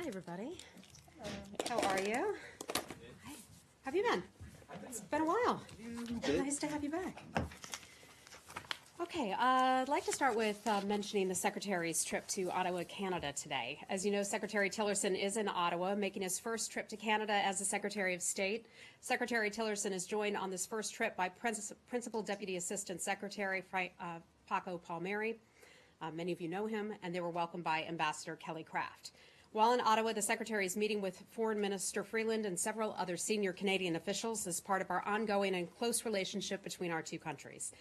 Hi, everybody. How are you? Hi. How have you been? It's been a while. Nice to have you back. Okay, I'd like to start with mentioning the Secretary's trip to Ottawa, Canada today. As you know, Secretary Tillerson is in Ottawa, making his first trip to Canada as the Secretary of State. Secretary Tillerson is joined on this first trip by Principal Deputy Assistant Secretary Paco Palmieri. Many of you know him, and they were welcomed by Ambassador Kelly Craft. While in Ottawa, the Secretary is meeting with Foreign Minister Freeland and several other senior Canadian officials as part of our ongoing and close relationship between our two countries.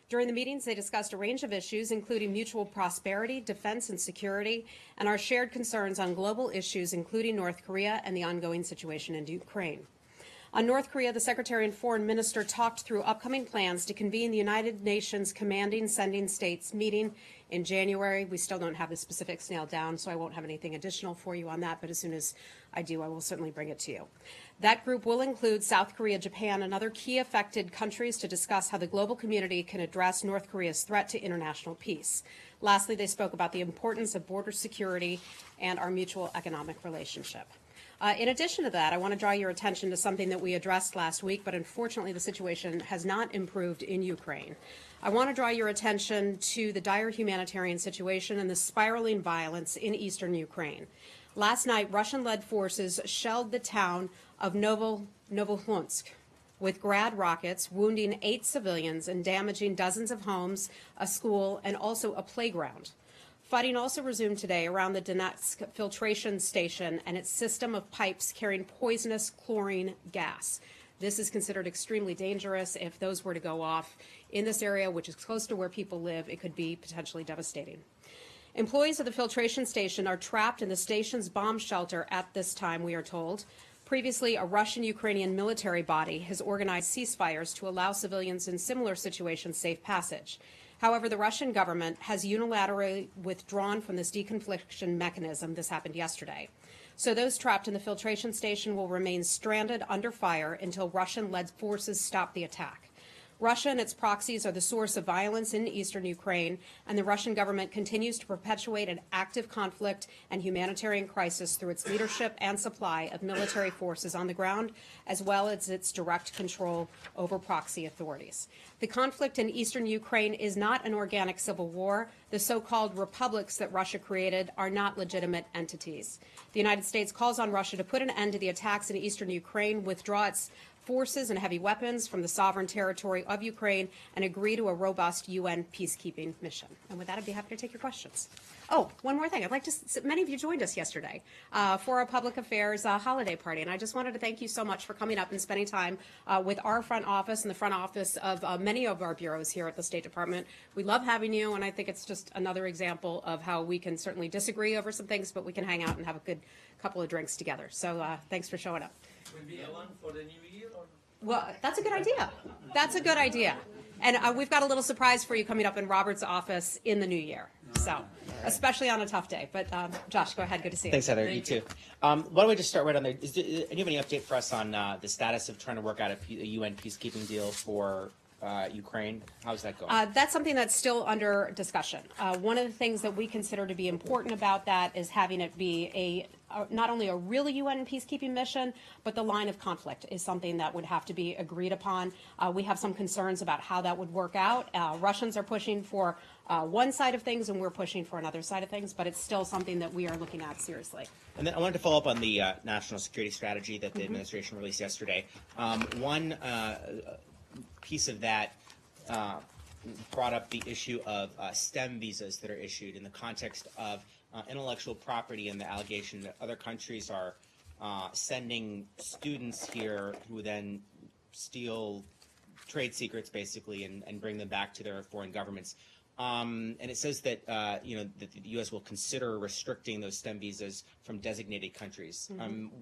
During the meetings, they discussed a range of issues, including mutual prosperity, defense and security, and our shared concerns on global issues, including North Korea and the ongoing situation in Ukraine. On North Korea, the Secretary and Foreign Minister talked through upcoming plans to convene the United Nations Commanding Sending States meeting in January. We still don't have the specifics nailed down, so I won't have anything additional for you on that, but as soon as I do, I will certainly bring it to you. That group will include South Korea, Japan, and other key affected countries to discuss how the global community can address North Korea's threat to international peace. Lastly, they spoke about the importance of border security and our mutual economic relationship. In addition to that, I want to draw your attention to something that we addressed last week, but unfortunately the situation has not improved in Ukraine. I want to draw your attention to the dire humanitarian situation and the spiraling violence in eastern Ukraine. Last night, Russian-led forces shelled the town of Novohlonsk with Grad rockets, wounding 8 civilians and damaging dozens of homes, a school, and also a playground. Fighting also resumed today around the Donetsk filtration station and its system of pipes carrying poisonous chlorine gas. This is considered extremely dangerous. If those were to go off in this area, which is close to where people live, it could be potentially devastating. Employees of the filtration station are trapped in the station's bomb shelter at this time, we are told. Previously, a Russian-Ukrainian military body has organized ceasefires to allow civilians in similar situations safe passage. However, the Russian government has unilaterally withdrawn from this deconfliction mechanism. This happened yesterday. So those trapped in the filtration station will remain stranded under fire until Russian-led forces stop the attack. Russia and its proxies are the source of violence in eastern Ukraine, and the Russian government continues to perpetuate an active conflict and humanitarian crisis through its leadership and supply of military forces on the ground, as well as its direct control over proxy authorities. The conflict in eastern Ukraine is not an organic civil war. The so-called republics that Russia created are not legitimate entities. The United States calls on Russia to put an end to the attacks in eastern Ukraine, withdraw its forces and heavy weapons from the sovereign territory of Ukraine, and agree to a robust UN peacekeeping mission. And with that, I'd be happy to take your questions. Oh, one more thing. I'd like to, many of you joined us yesterday for our public affairs holiday party, and I just wanted to thank you so much for coming up and spending time with our front office and the front office of many of our bureaus here at the State Department. We love having you, and I think it's just another example of how we can certainly disagree over some things, but we can hang out and have a good couple of drinks together. So thanks for showing up. Will be one for the new year? Or? Well, that's a good idea. That's a good idea. And we've got a little surprise for you coming up in Robert's office in the new year. So, especially on a tough day. But Josh, go ahead. Good to see you. Thanks, Heather. You too. Why don't we just start right on there? Do you have any update for us on the status of trying to work out a UN peacekeeping deal for Ukraine? How's that going? That's something that's still under discussion. One of the things that we consider to be important about that is having it be not only a real UN peacekeeping mission, but the line of conflict is something that would have to be agreed upon. We have some concerns about how that would work out. Russians are pushing for one side of things, and we're pushing for another side of things, but it's still something that we are looking at seriously. And then I wanted to follow up on the national security strategy that the administration released yesterday. One piece of that brought up the issue of STEM visas that are issued in the context of intellectual property and the allegation that other countries are sending students here who then steal trade secrets, basically, and bring them back to their foreign governments. And it says that that the U.S. will consider restricting those STEM visas from designated countries.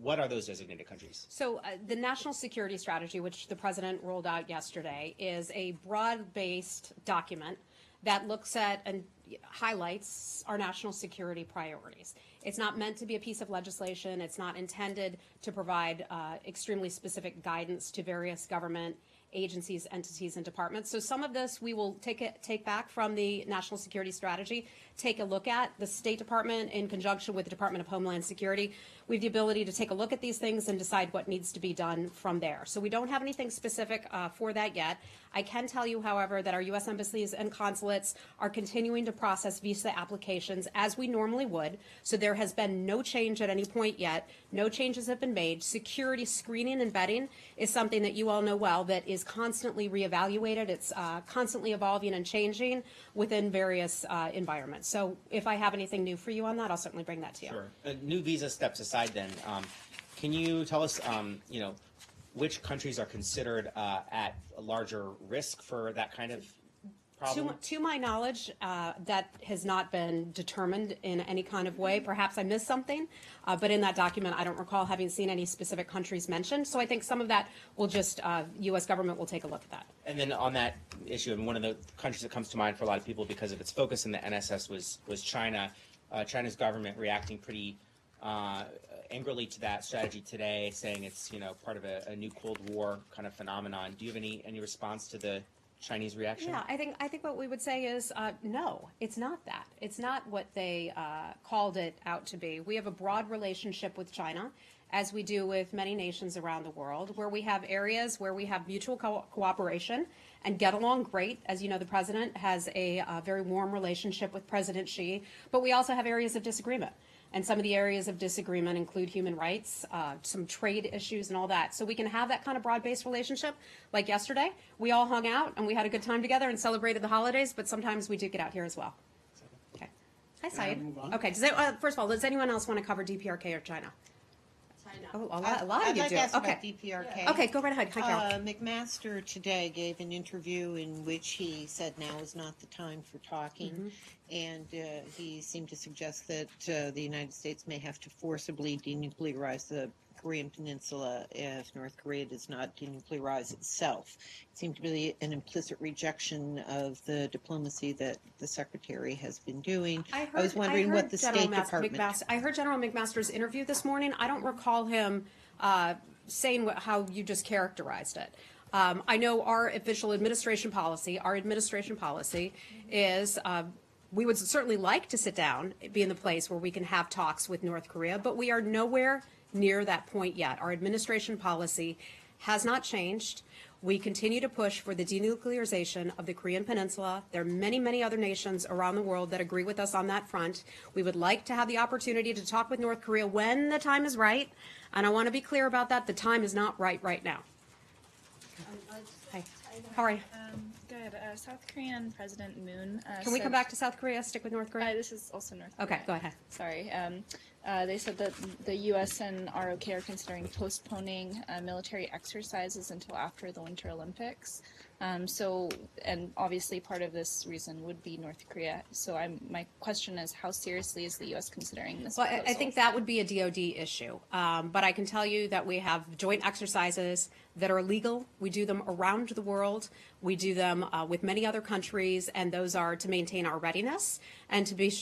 What are those designated countries? So the national security strategy, which the president rolled out yesterday, is a broad-based document that looks at and highlights our national security priorities. It's not meant to be a piece of legislation. It's not intended to provide extremely specific guidance to various government agencies, entities, and departments. So some of this we will take back from the national security strategy. take a look at. The State Department, in conjunction with the Department of Homeland Security, we have the ability to take a look at these things and decide what needs to be done from there. So we don't have anything specific for that yet. I can tell you, however, that our U.S. embassies and consulates are continuing to process visa applications as we normally would. So there has been no change at any point yet. No changes have been made. Security screening and vetting is something that you all know well that is constantly reevaluated. It's constantly evolving and changing within various environments. So if I have anything new for you on that, I'll certainly bring that to you. Sure. New visa steps aside then, can you tell us, which countries are considered at a larger risk for that kind of problem? To my knowledge, that has not been determined in any kind of way. Perhaps I missed something, but in that document, I don't recall having seen any specific countries mentioned. So I think some of that will just, U.S. government will take a look at that. And then on that issue, and one of the countries that comes to mind for a lot of people because of its focus in the NSS was China. China's government reacting pretty angrily to that strategy today, saying it's part of a new Cold War kind of phenomenon. Do you have any response to the Chinese reaction? Yeah, I think what we would say is no, it's not that. It's not what they called it out to be. We have a broad relationship with China, as we do with many nations around the world, where we have areas where we have mutual cooperation and get along great. As you know, the president has a very warm relationship with President Xi, but we also have areas of disagreement. And some of the areas of disagreement include human rights, some trade issues and all that. So we can have that kind of broad-based relationship. Like yesterday, we all hung out and we had a good time together and celebrated the holidays, but sometimes we do get out here as well. Okay. Hi, Syed. Okay. First of all, does anyone else want to cover DPRK or China? Oh, a lot of I'd you like do. to ask Okay. about DPRK. Okay, go right ahead. Hi, Carol. McMaster today gave an interview in which he said now is not the time for talking, and he seemed to suggest that the United States may have to forcibly denuclearize the Korean Peninsula if North Korea does not denuclearize itself. It seemed to be an implicit rejection of the diplomacy that the Secretary has been doing. I was wondering what the State Department... I heard General McMaster's interview this morning. I don't recall him saying how you just characterized it. I know our official administration policy, is we would certainly like to sit down, be in the place where we can have talks with North Korea, but we are nowhere near that point yet. Our administration policy has not changed. We continue to push for the denuclearization of the Korean Peninsula. There are many, many other nations around the world that agree with us on that front. We would like to have the opportunity to talk with North Korea when the time is right. And I want to be clear about that. The time is not right now. Hi. How are you? Good. South Korean President Moon. Can we come back to South Korea? Stick with North Korea? This is also North Korea. Okay, go ahead. Sorry. They said that the U.S. and ROK are considering postponing military exercises until after the Winter Olympics. And obviously part of this reason would be North Korea. So my question is, how seriously is the U.S. considering this proposal? I think that would be a DOD issue. But I can tell you that we have joint exercises that are legal. We do them around the world. We do them with many other countries, and those are to maintain our readiness and to be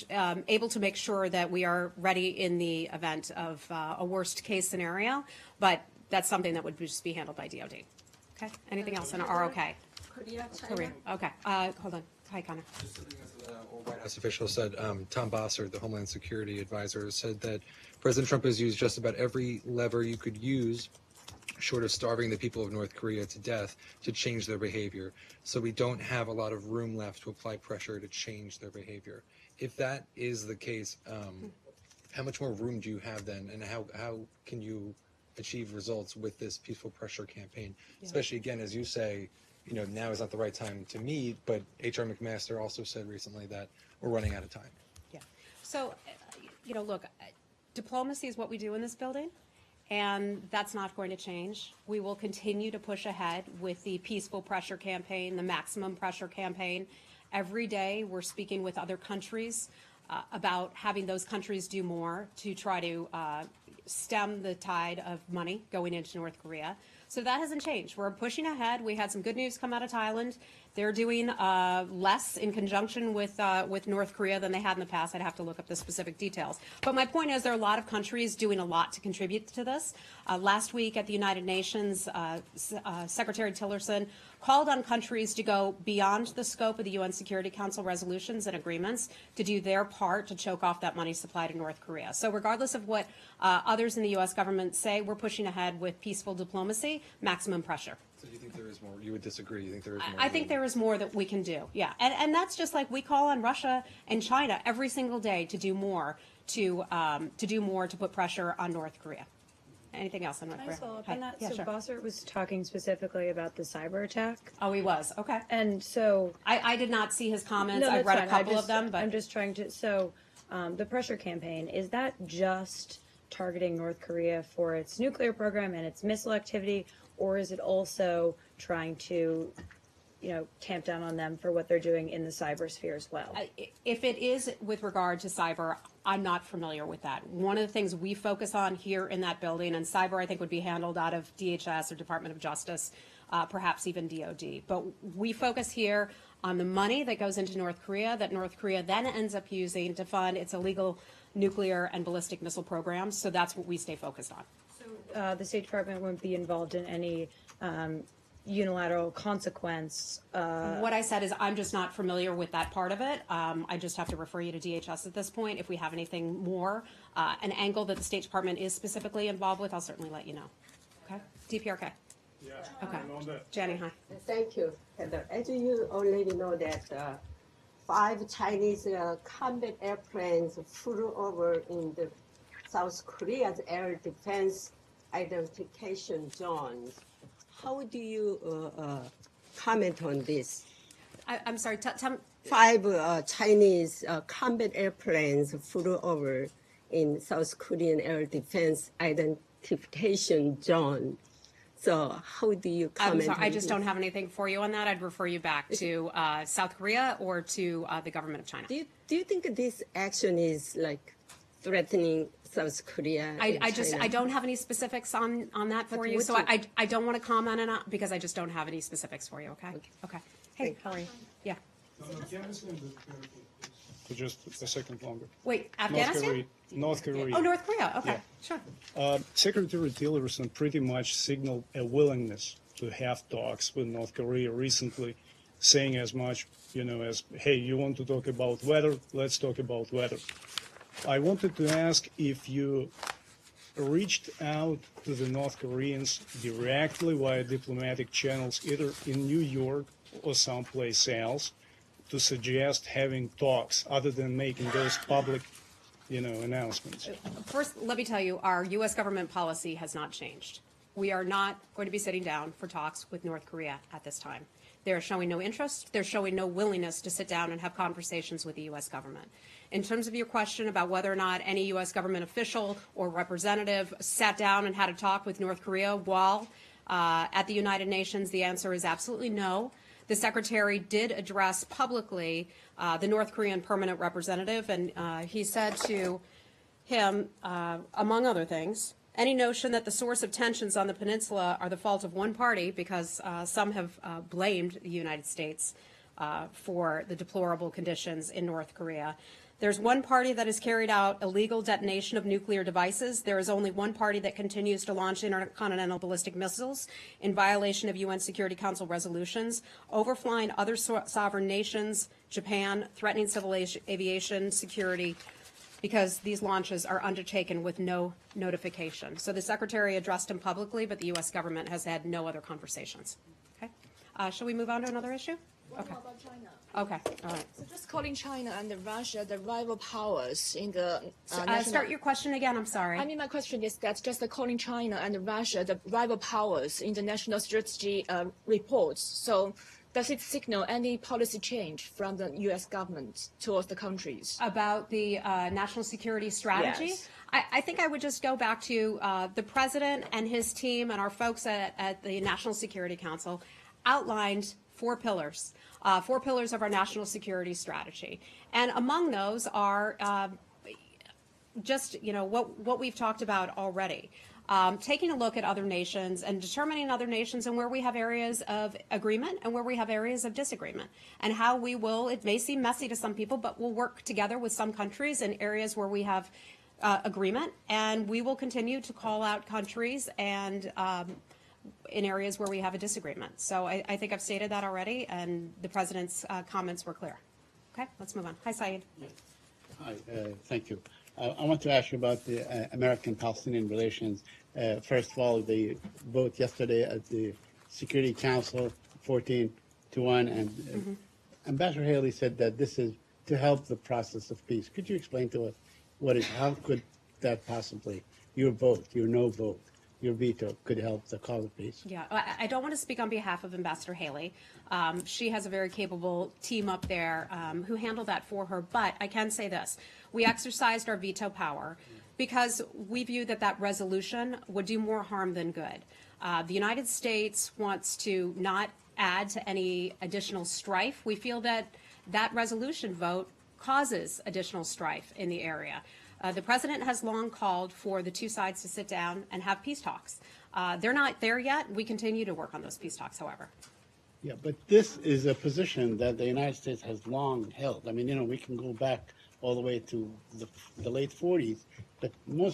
able to make sure that we are ready in the event of a worst case scenario. But that's something that would just be handled by DOD. Okay. Anything else in ROK? Korea, China. Korea. Okay. Hold on. Hi, Connor. Just something else White House official said, Tom Bossert, the Homeland Security advisor, said that President Trump has used just about every lever you could use, short of starving the people of North Korea to death, to change their behavior. So we don't have a lot of room left to apply pressure to change their behavior. If that is the case, how much more room do you have then, and how can you achieve results with this peaceful pressure campaign? Yeah. Especially, again, as you say, now is not the right time to meet, but H.R. McMaster also said recently that we're running out of time. Yeah. So, look, diplomacy is what we do in this building, and that's not going to change. We will continue to push ahead with the peaceful pressure campaign, the maximum pressure campaign. Every day we're speaking with other countries about having those countries do more to try to stem the tide of money going into North Korea. So that hasn't changed. We're pushing ahead. We had some good news come out of Thailand They're doing less in conjunction with North Korea than they had in the past. I'd have to look up the specific details. But my point is there are a lot of countries doing a lot to contribute to this. Last week at the United Nations, Secretary Tillerson called on countries to go beyond the scope of the UN Security Council resolutions and agreements to do their part to choke off that money supply to North Korea. So regardless of what others in the U.S. government say, we're pushing ahead with peaceful diplomacy, maximum pressure. So you think there is more? You would disagree? You think there is more? I think there is more that we can do, yeah. And that's just like we call on Russia and China every single day to do more, to put pressure on North Korea. Anything else on North Can I Korea? follow up Hi. on that? Yeah, So sure. Bossert was talking specifically about the cyber attack. Oh, he was, okay. And so I did not see his comments. I that's read a fine. couple of them, but I'm just trying to. So, the pressure campaign, is that just targeting North Korea for its nuclear program and its missile activity, or is it also trying to, tamp down on them for what they're doing in the cyber sphere as well? if it is with regard to cyber, I'm not familiar with that. One of the things we focus on here in that building, and cyber I think would be handled out of DHS or Department of Justice, perhaps even DOD. But we focus here on the money that goes into North Korea that North Korea then ends up using to fund its illegal nuclear and ballistic missile programs. So that's what we stay focused on. The State Department won't be involved in any unilateral consequence. What I said is I'm just not familiar with that part of it. I just have to refer you to DHS at this point. If we have anything more, an angle that the State Department is specifically involved with, I'll certainly let you know. Okay? DPRK. Yeah. Okay. And on that, Jenny, hi. Thank you, Heather. As you already know that 5 Chinese combat airplanes flew over in the South Korea's air defense identification zones. How do you comment on this? I'm sorry, tell me. 5 Chinese combat airplanes flew over in South Korean air defense identification zone. So how do you I'm comment sorry, on I just this? don't have anything for you on that. I'd refer you back to South Korea or to the government of China. Do you think this action is like threatening South Korea? I and just China? I don't have any specifics on that for you, would so you- I don't want to comment on it because I just don't have any specifics for you. Okay. Okay. Hey, how are you? Yeah. Afghanistan, for just a second longer. Wait, Afghanistan? North Korea. Oh, North Korea. Okay, Yeah. sure. Secretary Tillerson pretty much signaled a willingness to have talks with North Korea recently, saying as much, as, hey, you want to talk about weather? Let's talk about weather. I wanted to ask if you reached out to the North Koreans directly via diplomatic channels, either in New York or someplace else, to suggest having talks other than making those public, announcements. First, let me tell you, our U.S. government policy has not changed. We are not going to be sitting down for talks with North Korea at this time. They're showing no interest. They're showing no willingness to sit down and have conversations with the U.S. government. In terms of your question about whether or not any U.S. government official or representative sat down and had a talk with North Korea while at the United Nations, the answer is absolutely no. The Secretary did address publicly the North Korean permanent representative, and he said to him, among other things, any notion that the source of tensions on the peninsula are the fault of one party, because some have blamed the United States for the deplorable conditions in North Korea. There's one party that has carried out illegal detonation of nuclear devices. There is only one party that continues to launch intercontinental ballistic missiles in violation of UN Security Council resolutions, overflying other sovereign nations, Japan, threatening civil aviation security, because these launches are undertaken with no notification. So the Secretary addressed him publicly, but the U.S. government has had no other conversations. Okay. Shall we move on to another issue? Okay. What about China? Okay. All right. So just calling China and Russia the rival powers in the Start your question again. I'm sorry. I mean, my question is that just calling China and Russia the rival powers in the national strategy reports. So does it signal any policy change from the U.S. government towards the countries? About the national security strategy? Yes. I think I would just go back to the president and his team and our folks at the National Security Council outlined 4 pillars. 4 pillars of our national security strategy. And among those are just, what we've talked about already. Taking a look at other nations and determining other nations and where we have areas of agreement and where we have areas of disagreement, and how we will, it may seem messy to some people, but we'll work together with some countries in areas where we have agreement, and we will continue to call out countries and in areas where we have a disagreement. So I think I've stated that already, and the President's comments were clear. Okay, let's move on. Hi, Saeed. Hi, thank you. I want to ask you about the American-Palestinian relations. First of all, the vote yesterday at the Security Council, 14-1, and Ambassador Haley said that this is to help the process of peace. Could you explain to us how could that possibly, your vote, your no vote, your veto, could help the cause of peace? Yeah, I don't want to speak on behalf of Ambassador Haley. She has a very capable team up there who handled that for her. But I can say this. We exercised our veto power because we view that resolution would do more harm than good. The United States wants to not add to any additional strife. We feel that resolution vote causes additional strife in the area. The President has long called for the two sides to sit down and have peace talks. They're not there yet. We continue to work on those peace talks, however. Yeah, but this is a position that the United States has long held. I mean, we can go back all the way to the late 40s, but more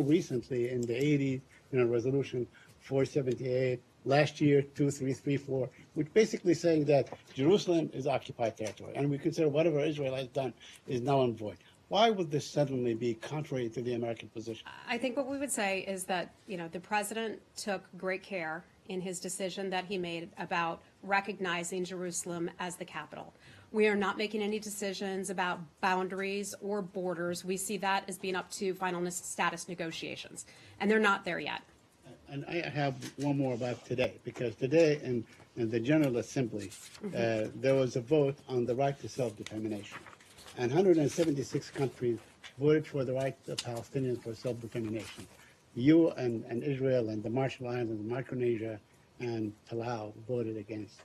recently in the 80s, Resolution 478, last year 2334, which basically saying that Jerusalem is occupied territory, and we consider whatever Israel has done is null and void. Why would this suddenly be contrary to the American position? I think what we would say is that, the President took great care in his decision that he made about recognizing Jerusalem as the capital. We are not making any decisions about boundaries or borders. We see that as being up to final status negotiations, and they're not there yet. And I have one more about today, because today in the General Assembly, there was a vote on the right to self-determination. And 176 countries voted for the right of Palestinians for self-determination. You and Israel and the Marshall Islands and Micronesia and Palau voted against.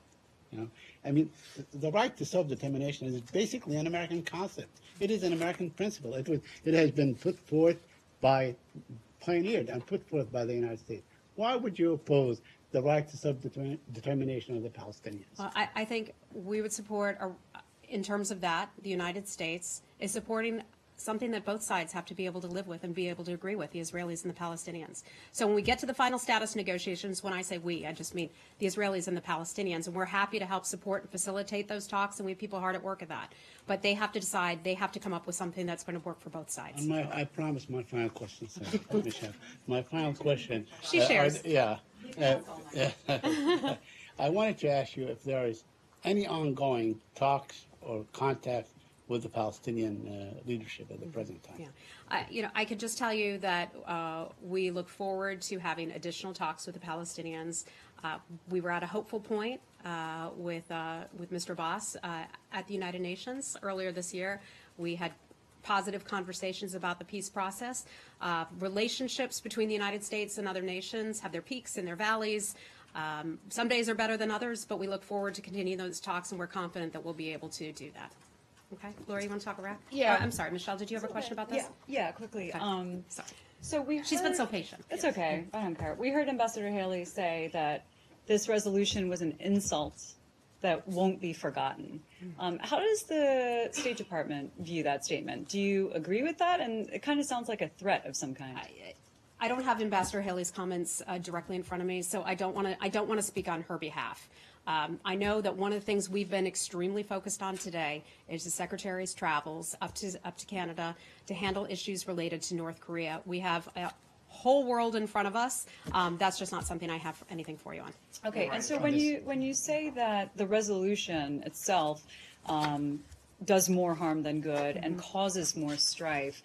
I mean, the right to self-determination is basically an American concept. It is an American principle. It has been pioneered and put forth by the United States. Why would you oppose the right to self-determination of the Palestinians? Well, I think we would support, in terms of that, the United States is supporting something that both sides have to be able to live with and be able to agree with, the Israelis and the Palestinians. So when we get to the final status negotiations, when I say we, I just mean the Israelis and the Palestinians, and we're happy to help support and facilitate those talks, and we have people hard at work at that. But they have to decide, they have to come up with something that's going to work for both sides. I promise my final question, Michelle. My final question. She shares. I wanted to ask you if there is any ongoing talks or contact with the Palestinian leadership at the present time. Yeah, I could just tell you that we look forward to having additional talks with the Palestinians. We were at a hopeful point with Mr. Abbas at the United Nations earlier this year. We had positive conversations about the peace process. Relationships between the United States and other nations have their peaks and their valleys. Some days are better than others, but we look forward to continuing those talks, and we're confident that we'll be able to do that. Okay, Laura, you want to talk Iraq? Yeah. I'm sorry, Michelle, did you have a question about this? Yeah, quickly. Sorry. So She's been so patient. It's okay. I don't care. We heard Ambassador Haley say that this resolution was an insult that won't be forgotten. How does the State Department view that statement? Do you agree with that? And it kind of sounds like a threat of some kind. I don't have Ambassador Haley's comments directly in front of me, so I don't want to speak on her behalf. I know that one of the things we've been extremely focused on today is the Secretary's travels up to Canada to handle issues related to North Korea. We have a whole world in front of us. That's just not something I have anything for you on. Okay, and so when you say that the resolution itself does more harm than good and causes more strife,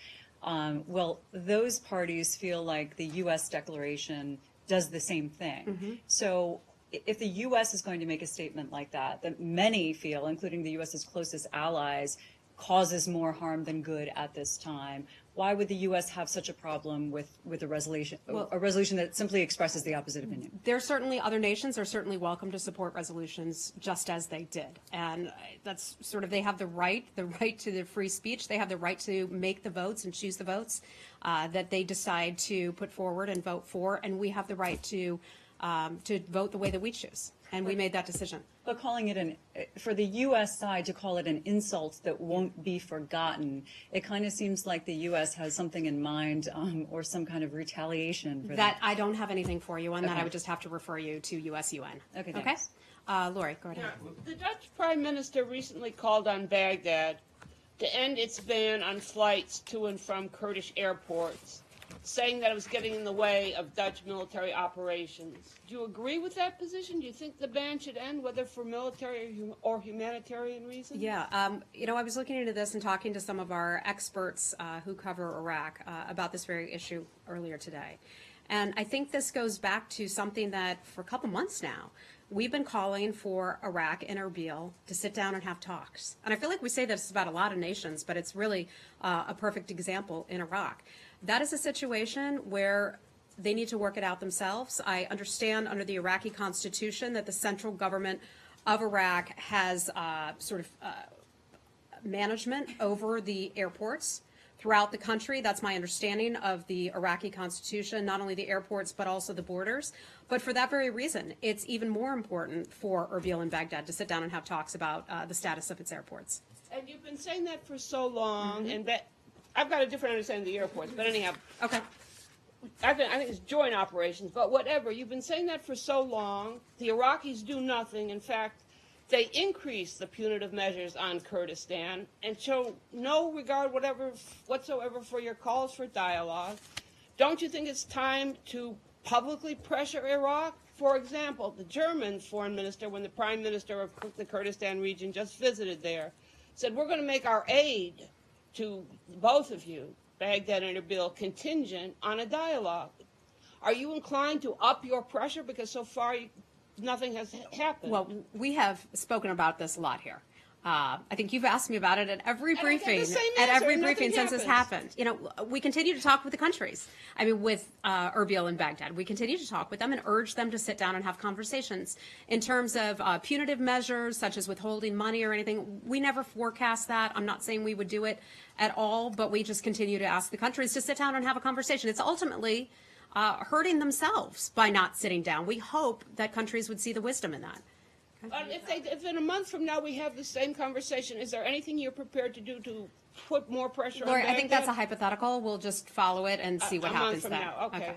well, those parties feel like the U.S. declaration does the same thing. So if the U.S. is going to make a statement like that many feel, including the U.S.'s closest allies, causes more harm than good at this time. Why would the U.S. have such a problem with a resolution that simply expresses the opposite opinion? There's certainly other nations are certainly welcome to support resolutions just as they did. And that's sort of, they have the right to the free speech. They have the right to make the votes and choose the votes that they decide to put forward and vote for. And we have the right to vote the way that we choose. And we made that decision. But calling it for the U.S. side to call it an insult that won't be forgotten, it kind of seems like the U.S. has something in mind or some kind of retaliation for that. I don't have anything for you on that. Okay. I would just have to refer you to US-UN. Okay, thanks. Lori, go ahead. The Dutch Prime Minister recently called on Baghdad to end its ban on flights to and from Kurdish airports, saying that it was getting in the way of Dutch military operations. Do you agree with that position? Do you think the ban should end, whether for military or humanitarian reasons? Yeah, I was looking into this and talking to some of our experts who cover Iraq about this very issue earlier today. And I think this goes back to something that for a couple months now, we've been calling for Iraq and Erbil to sit down and have talks. And I feel like we say this about a lot of nations, but it's really a perfect example in Iraq. That is a situation where they need to work it out themselves. I understand under the Iraqi constitution that the central government of Iraq has management over the airports throughout the country. That's my understanding of the Iraqi constitution, not only the airports, but also the borders. But for that very reason, it's even more important for Erbil and Baghdad to sit down and have talks about the status of its airports. And you've been saying that for so long, and I've got a different understanding of the airports, but anyhow. Okay. I think it's joint operations, but whatever. You've been saying that for so long. The Iraqis do nothing. In fact, they increase the punitive measures on Kurdistan and show no regard whatsoever for your calls for dialogue. Don't you think it's time to publicly pressure Iraq? For example, the German foreign minister, when the prime minister of the Kurdistan region just visited there, said, we're going to make our aid to both of you, Baghdad and Erbil, contingent on a dialogue. Are you inclined to up your pressure? Because so far nothing has happened. Well, we have spoken about this a lot here. I think you've asked me about it at every briefing, since this happened. We continue to talk with the countries. I mean, with Erbil and Baghdad, we continue to talk with them and urge them to sit down and have conversations. In terms of punitive measures, such as withholding money or anything, we never forecast that. I'm not saying we would do it at all, but we just continue to ask the countries to sit down and have a conversation. It's ultimately hurting themselves by not sitting down. We hope that countries would see the wisdom in that. If in a month from now we have the same conversation, is there anything you're prepared to do to put more pressure on Baghdad? I think that's a hypothetical. We'll just follow it and see what happens then. Now. Okay.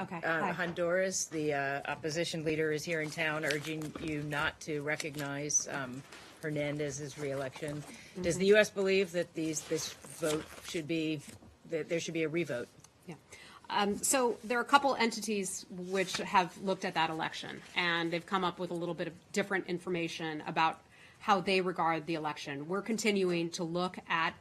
Okay. Honduras, the opposition leader is here in town urging you not to recognize Hernandez's reelection. Mm-hmm. Does the U.S. believe that this vote that there should be a revote? Yeah. So there are a couple entities which have looked at that election, and they've come up with a little bit of different information about how they regard the election. We're continuing to look at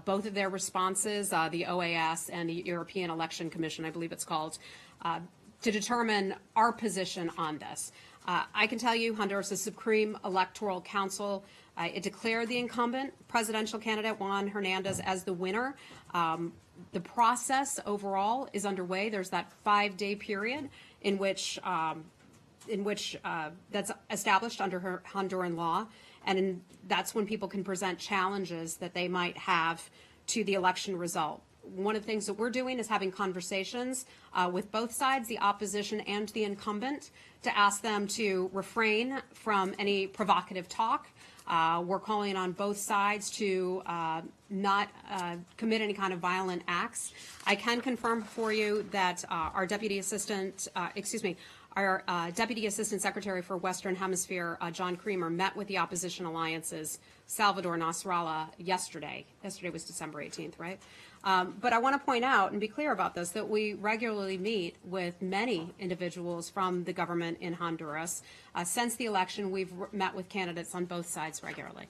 both of their responses, the OAS and the European Election Commission, I believe it's called, to determine our position on this. I can tell you Honduras' Supreme Electoral Council, it declared the incumbent presidential candidate Juan Hernandez as the winner. The process overall is underway. There's that 5-day period in which that's established under Honduran law, and that's when people can present challenges that they might have to the election result. One of the things that we're doing is having conversations with both sides, the opposition and the incumbent, to ask them to refrain from any provocative talk. We're calling on both sides to not commit any kind of violent acts. I can confirm for you that our Deputy Assistant Secretary for Western Hemisphere, John Creamer, met with the opposition alliances, Salvador Nasrallah, yesterday. Yesterday was December 18th, right? But I want to point out and be clear about this, that we regularly meet with many individuals from the government in Honduras. Since the election, we've met with candidates on both sides regularly.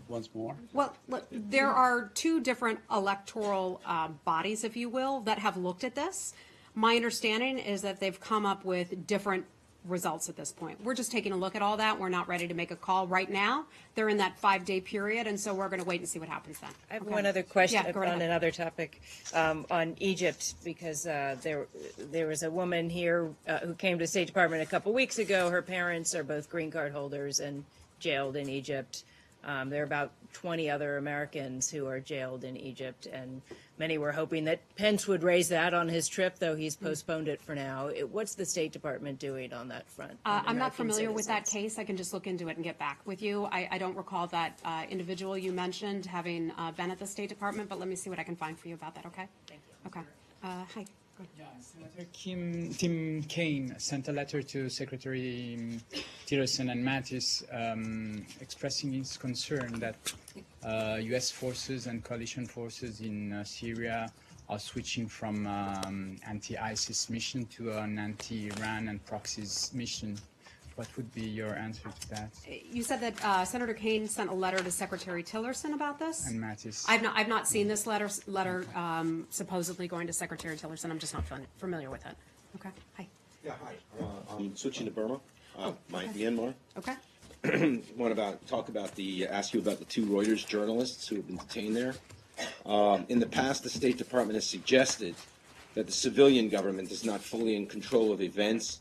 Once more? Well, look, there are two different electoral bodies, if you will, that have looked at this. My understanding is that they've come up with different results at this point. We're just taking a look at all that. We're not ready to make a call right now. They're in that 5-day period, and so we're going to wait and see what happens then. I have Okay. one other question Yeah, go right on ahead. another topic, on Egypt, because there was a woman here who came to the State Department a couple weeks ago. Her parents are both green card holders and jailed in Egypt. There are about 20 other Americans who are jailed in Egypt, and many were hoping that Pence would raise that on his trip, though he's postponed it for now. What's the State Department doing on that front? I'm not familiar with that case. I can just look into it and get back with you. I don't recall that individual you mentioned having been at the State Department, but let me see what I can find for you about that, okay? Thank you. Okay. Hi. Yeah, Senator Tim Kaine sent a letter to Secretary Tillerson and Mattis expressing his concern that U.S. forces and coalition forces in Syria are switching from anti-ISIS mission to an anti-Iran and proxies mission. What would be your answer to that? You said that Senator Kaine sent a letter to Secretary Tillerson about this? And Mattis. I've not seen this letter supposedly going to Secretary Tillerson. I'm just not familiar with it. Okay. Hi. Yeah, hi. I'm switching to Burma. Myanmar. Okay. Ask you about the two Reuters journalists who have been detained there. In the past, the State Department has suggested that the civilian government is not fully in control of events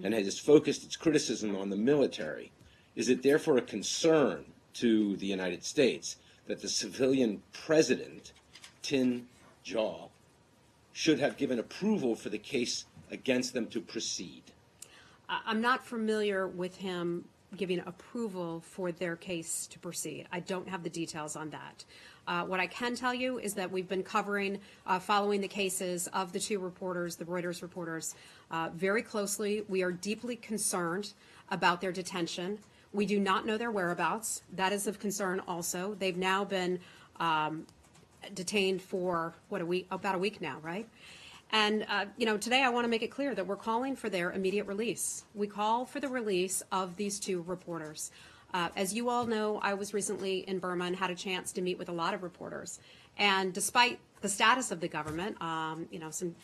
and has focused its criticism on the military. Is it therefore a concern to the United States that the civilian president, Tin Jaw, should have given approval for the case against them to proceed? I'm not familiar with him giving approval for their case to proceed. I don't have the details on that. What I can tell you is that we've been covering, following the cases of the two reporters, the Reuters reporters, very closely. We are deeply concerned about their detention. We do not know their whereabouts. That is of concern also. They've now been detained for, about a week now, right? And, today I want to make it clear that we're calling for their immediate release. We call for the release of these two reporters. As you all know, I was recently in Burma and had a chance to meet with a lot of reporters. And despite the status of the government, some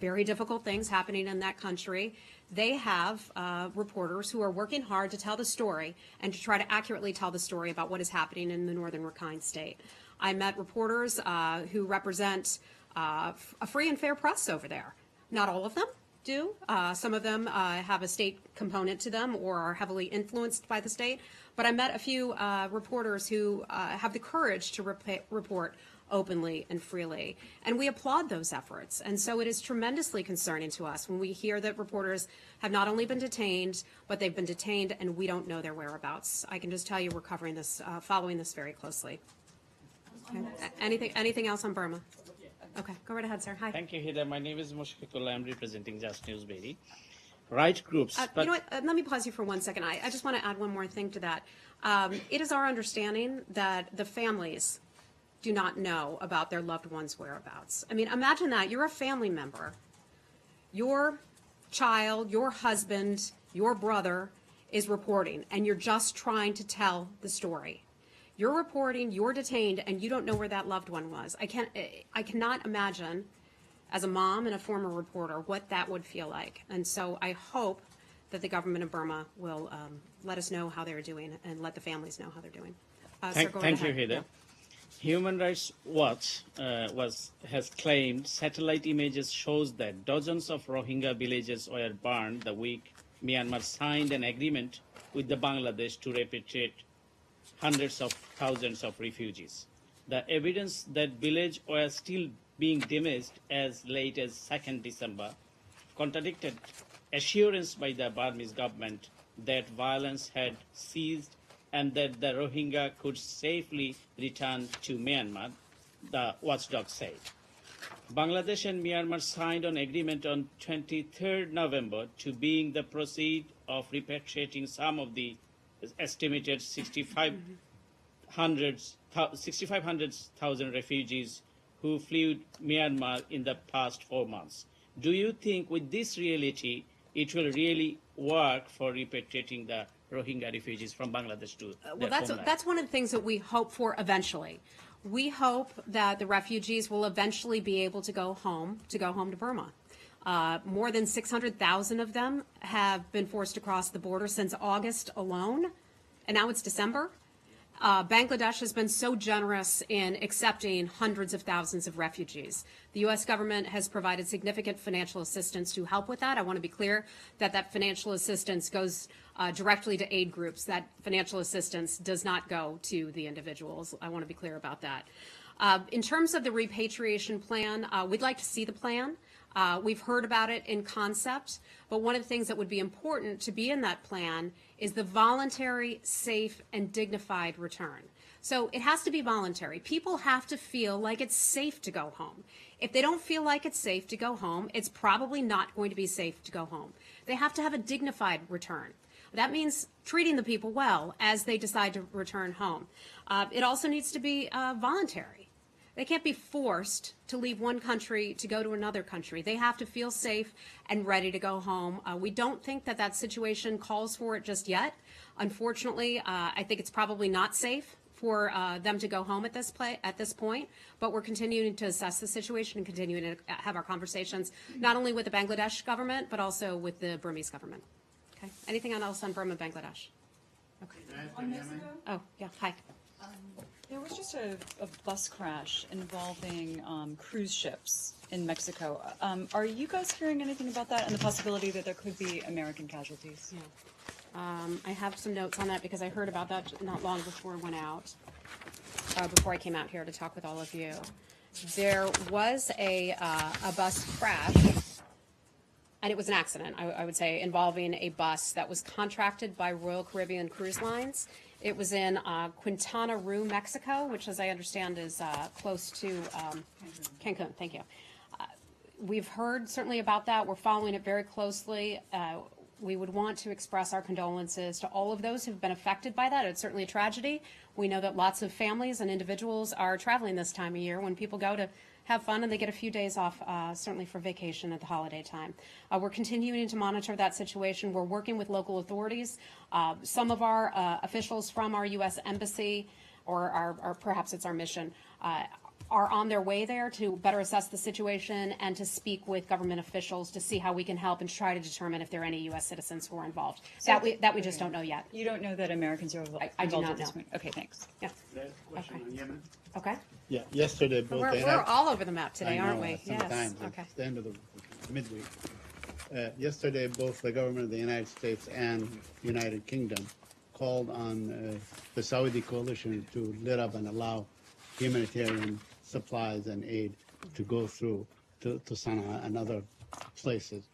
very difficult things happening in that country, they have reporters who are working hard to tell the story and to try to accurately tell the story about what is happening in the northern Rakhine state. I met reporters who represent a free and fair press over there. Not all of them do. Some of them have a state component to them or are heavily influenced by the state. But I met a few reporters who have the courage to report openly and freely. And we applaud those efforts. And so it is tremendously concerning to us when we hear that reporters have not only been detained, but they've been detained and we don't know their whereabouts. I can just tell you we're covering this, following this very closely. Okay. Anything else on Burma? Okay, go right ahead, sir. Hi. Thank you, Heather. My name is Mushfiqullah. I'm representing Just Newsbery. Right groups. You know what? Let me pause you for 1 second. I just want to add one more thing to that. It is our understanding that the families do not know about their loved ones' whereabouts. I mean, imagine that. You're a family member. Your child, your husband, your brother is reporting, and you're just trying to tell the story. You're reporting, you're detained, and you don't know where that loved one was. I cannot imagine, as a mom and a former reporter, what that would feel like. And so I hope that the government of Burma will let us know how they're doing and let the families know how they're doing. Thank you, Heather. Yeah. Human Rights Watch has claimed satellite images shows that dozens of Rohingya villages were burned the week Myanmar signed an agreement with the Bangladesh to repatriate hundreds of thousands of refugees. The evidence that villages were still being damaged as late as 2nd December contradicted assurance by the Burmese government that violence had ceased and that the Rohingya could safely return to Myanmar, the watchdog said. Bangladesh and Myanmar signed an agreement on 23rd November to being the proceed of repatriating some of the estimated 6,500,000 refugees who fled Myanmar in the past 4 months. Do you think with this reality, it will really work for repatriating the Rohingya refugees from Bangladesh to their homeland? That's one of the things that we hope for eventually. We hope that the refugees will eventually be able to go home to Burma. More than 600,000 of them have been forced across the border since August alone, and now it's December. Bangladesh has been so generous in accepting hundreds of thousands of refugees. The U.S. government has provided significant financial assistance to help with that. I want to be clear that that financial assistance goes directly to aid groups. That financial assistance does not go to the individuals. I want to be clear about that. In terms of the repatriation plan, we'd like to see the plan. We've heard about it in concept, but one of the things that would be important to be in that plan is the voluntary, safe, and dignified return. So it has to be voluntary. People have to feel like it's safe to go home. If they don't feel like it's safe to go home, it's probably not going to be safe to go home. They have to have a dignified return. That means treating the people well as they decide to return home. It also needs to be voluntary. They can't be forced to leave one country to go to another country. They have to feel safe and ready to go home. We don't think that that situation calls for it just yet. Unfortunately, I think it's probably not safe for them to go home at this point, but we're continuing to assess the situation and continuing to have our conversations, not only with the Bangladesh government, but also with the Burmese government. Okay. Anything else on Burma, Bangladesh? Okay. Oh, yeah. Hi. There was just a bus crash involving cruise ships in Mexico. Are you guys hearing anything about that and the possibility that there could be American casualties? Yeah. I have some notes on that because I heard about that not long before I went out, before I came out here to talk with all of you. There was a bus crash, and it was an accident, I would say, involving a bus that was contracted by Royal Caribbean Cruise Lines. It was in Quintana Roo, Mexico, which, as I understand, is close to Cancun. Thank you. We've heard certainly about that. We're following it very closely. We would want to express our condolences to all of those who've been affected by that. It's certainly a tragedy. We know that lots of families and individuals are traveling this time of year when people go to have fun and they get a few days off, certainly for vacation at the holiday time. We're continuing to monitor that situation. We're working with local authorities. Some of our officials from our U.S. Embassy, or perhaps it's our mission, are on their way there to better assess the situation and to speak with government officials to see how we can help and try to determine if there are any U.S. citizens who are involved. That we just don't know yet. You don't know that Americans are involved? I do not at this know. point. Okay, thanks. Yeah. Question on Yemen. Okay. Yeah, yesterday both. We're all over the map today, I know, aren't we? Sometimes Yes. Okay. it's the end of the midweek. Yesterday, both the government of the United States and United Kingdom called on the Saudi coalition to let up and allow humanitarian supplies and aid to go through to Sana'a and other places.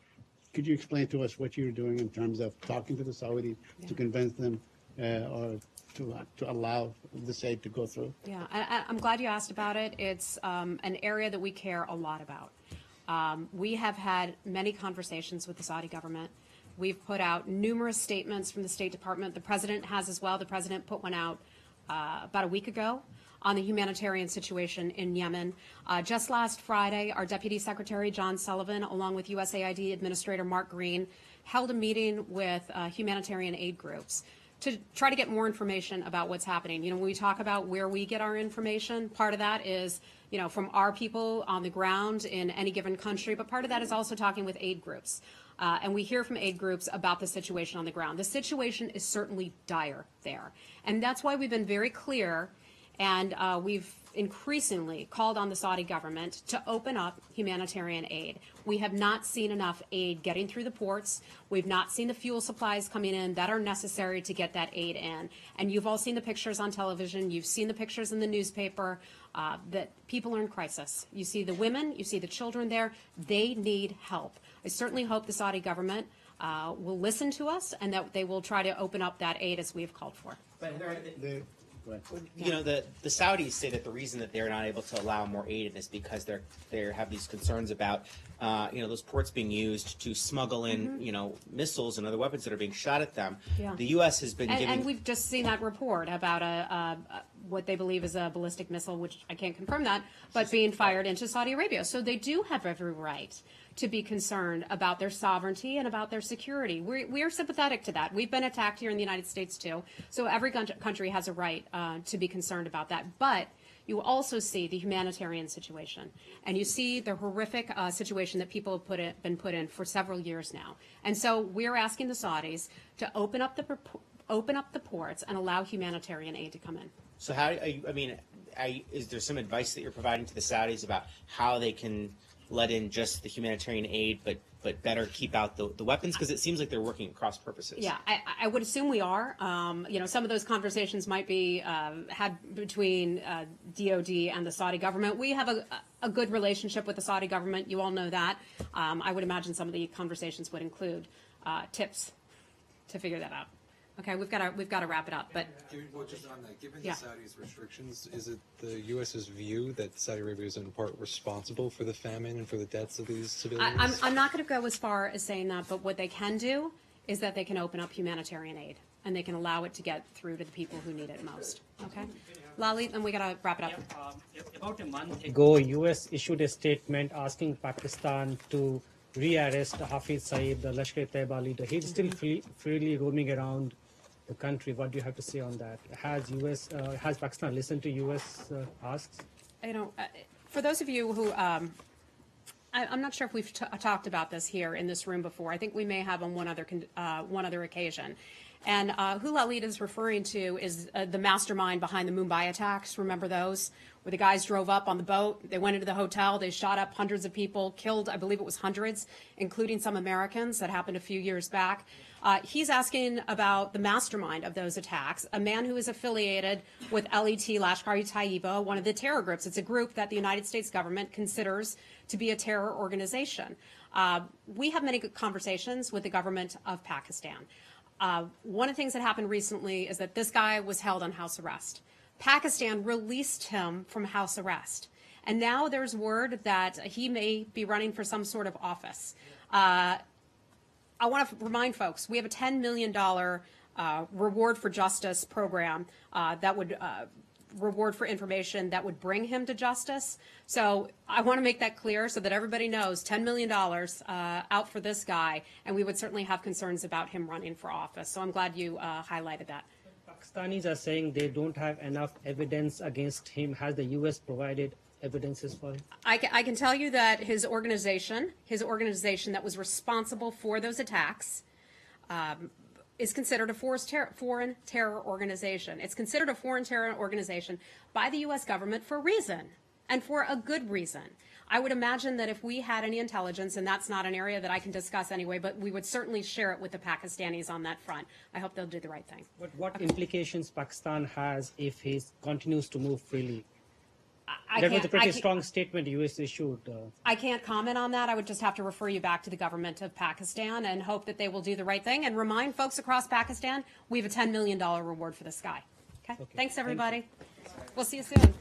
Could you explain to us what you're doing in terms of talking to the Saudis to convince them or to allow this aid to go through? Yeah, I'm glad you asked about it. It's an area that we care a lot about. We have had many conversations with the Saudi government. We've put out numerous statements from the State Department. The president has as well. The president put one out about a week ago on the humanitarian situation in Yemen. Just last Friday, our Deputy Secretary, John Sullivan, along with USAID Administrator Mark Green, held a meeting with humanitarian aid groups to try to get more information about what's happening. You know, when we talk about where we get our information, part of that is, you know, from our people on the ground in any given country, but part of that is also talking with aid groups. And we hear from aid groups about the situation on the ground. The situation is certainly dire there. And that's why we've been very clear, and we've increasingly called on the Saudi government to open up humanitarian aid. We have not seen enough aid getting through the ports. We've not seen the fuel supplies coming in that are necessary to get that aid in. And you've all seen the pictures on television. You've seen the pictures in the newspaper that people are in crisis. You see the women, you see the children there. They need help. I certainly hope the Saudi government will listen to us and that they will try to open up that aid as we have called for. But you know, the Saudis say that the reason that they're not able to allow more aid in is because they have these concerns about you know, those ports being used to smuggle in you know, missiles and other weapons that are being shot at them. Yeah. The U.S. has been giving. And we've just seen that report about what they believe is a ballistic missile, which I can't confirm that, but being fired into Saudi Arabia. So they do have every right to be concerned about their sovereignty and about their security. We are sympathetic to that. We've been attacked here in the United States too. So every country has a right to be concerned about that. But you also see the humanitarian situation, and you see the horrific situation that people have been put in for several years now. And so we're asking the Saudis to open up the ports and allow humanitarian aid to come in. So how, is there some advice that you're providing to the Saudis about how they can let in just the humanitarian aid, but better keep out the weapons? Because it seems like they're working at cross purposes. Yeah, I would assume we are. Some of those conversations might be had between DOD and the Saudi government. We have a good relationship with the Saudi government. You all know that. I would imagine some of the conversations would include tips to figure that out. Okay, we've got to wrap it up. But just on that, given yeah. the Saudis' restrictions, is it the U.S.'s view that Saudi Arabia is in part responsible for the famine and for the deaths of these civilians? I'm not going to go as far as saying that, but what they can do is that they can open up humanitarian aid and they can allow it to get through to the people who need it most. Okay, Lali, and we got to wrap it up. About a month ago, U.S. issued a statement asking Pakistan to re-arrest Hafiz Saeed, the Lashkar-e-Taiba leader. He's still freely roaming around the country. What do you have to say on that? Has Pakistan listened to U.S. asks? For those of you who, I'm not sure if we've talked about this here in this room before. I think we may have on one other occasion. And who Lalit is referring to is the mastermind behind the Mumbai attacks. Remember those? Where the guys drove up on the boat, they went into the hotel, they shot up hundreds of people, killed, I believe it was hundreds, including some Americans. That happened a few years back. He's asking about the mastermind of those attacks, a man who is affiliated with LET, Lashkar-e-Taiba, one of the terror groups. It's a group that the United States government considers to be a terror organization. We have many good conversations with the government of Pakistan. One of the things that happened recently is that this guy was held on house arrest. Pakistan released him from house arrest. And now there's word that he may be running for some sort of office. I want to remind folks, we have a $10 million reward for justice program that would reward for information that would bring him to justice. So I want to make that clear so that everybody knows $10 million out for this guy, and we would certainly have concerns about him running for office. So I'm glad you highlighted that. Pakistanis are saying they don't have enough evidence against him. Has the U.S. provided evidences for him? I can tell you that his organization that was responsible for those attacks, is considered a foreign terror organization. It's considered a foreign terror organization by the U.S. government for a reason, and for a good reason. I would imagine that if we had any intelligence, and that's not an area that I can discuss anyway, but we would certainly share it with the Pakistanis on that front. I hope they'll do the right thing. But what implications Pakistan has if he continues to move freely? That was a pretty strong statement the U.S. issued. I can't comment on that. I would just have to refer you back to the government of Pakistan and hope that they will do the right thing and remind folks across Pakistan we have a $10 million reward for this guy. Okay? Thanks, everybody. We'll see you soon.